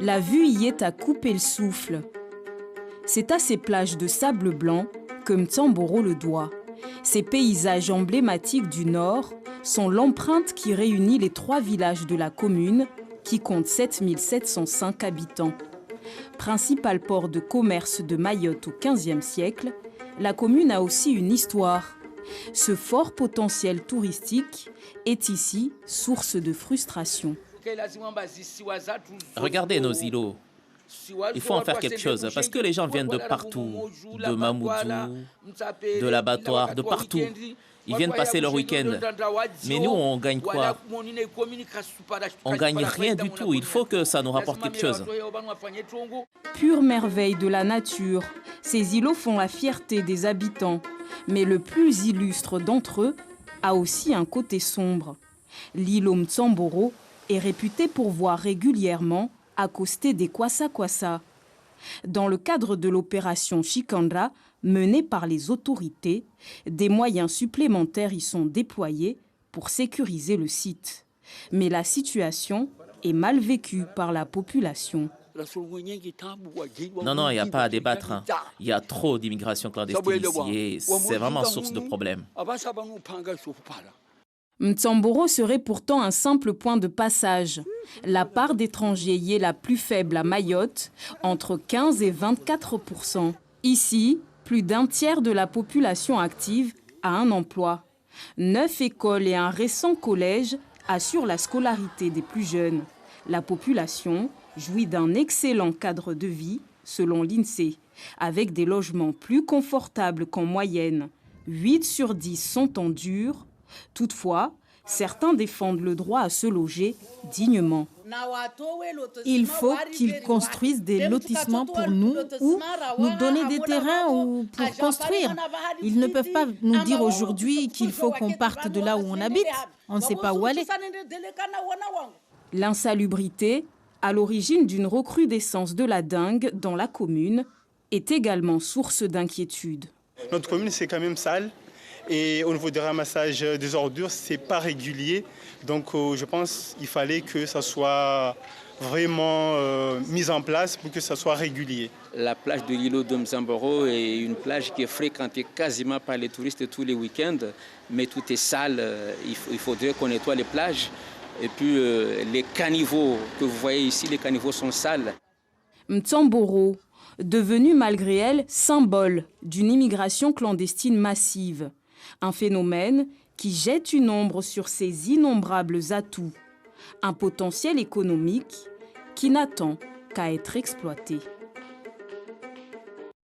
La vue y est à couper le souffle. C'est à ces plages de sable blanc que Mtsamboro le doit. Ces paysages emblématiques du Nord sont l'empreinte qui réunit les 3 villages de la commune qui compte 7705 habitants. Principal port de commerce de Mayotte au XVe siècle, la commune a aussi une histoire. Ce fort potentiel touristique est ici source de frustration. Regardez nos îlots. Il faut en faire quelque chose parce que les gens viennent de partout, de Mamoudzou, de l'abattoir, de partout. Ils viennent passer leur week-end. Mais nous, on gagne quoi? On gagne rien du tout. Il faut que ça nous rapporte quelque chose. Pure merveille de la nature, ces îlots font la fierté des habitants. Mais le plus illustre d'entre eux a aussi un côté sombre. L'îlot Mtsamboro est réputé pour voir régulièrement accoster des kwassa-kwassa. Dans le cadre de l'opération Shikandra, menée par les autorités, des moyens supplémentaires y sont déployés pour sécuriser le site. Mais la situation est mal vécue par la population. Non, il n'y a pas à débattre. Il y a trop d'immigration clandestine ici et c'est vraiment source de problèmes. Mtsamboro serait pourtant un simple point de passage. La part d'étrangers y est la plus faible à Mayotte, entre 15 et 24%. Ici, plus d'un tiers de la population active a un emploi. 9 écoles et un récent collège assurent la scolarité des plus jeunes. La population jouit d'un excellent cadre de vie, selon l'INSEE, avec des logements plus confortables qu'en moyenne. 8 sur 10 sont en dur. Toutefois, certains défendent le droit à se loger dignement. Il faut qu'ils construisent des lotissements pour nous ou nous donner des terrains pour construire. Ils ne peuvent pas nous dire aujourd'hui qu'il faut qu'on parte de là où on habite. On ne sait pas où aller. L'insalubrité, à l'origine d'une recrudescence de la dengue dans la commune, est également source d'inquiétude. Notre commune, c'est quand même sale. Et au niveau du ramassage des ordures, ce n'est pas régulier. Donc je pense qu'il fallait que ça soit vraiment mis en place pour que ça soit régulier. La plage de l'îlot de Mtsamboro est une plage qui est fréquentée quasiment par les touristes tous les week-ends. Mais tout est sale, il faudrait qu'on nettoie les plages. Et puis les caniveaux que vous voyez ici, les caniveaux sont sales. Mtsamboro, devenue malgré elle symbole d'une immigration clandestine massive. Un phénomène qui jette une ombre sur ses innombrables atouts. Un potentiel économique qui n'attend qu'à être exploité.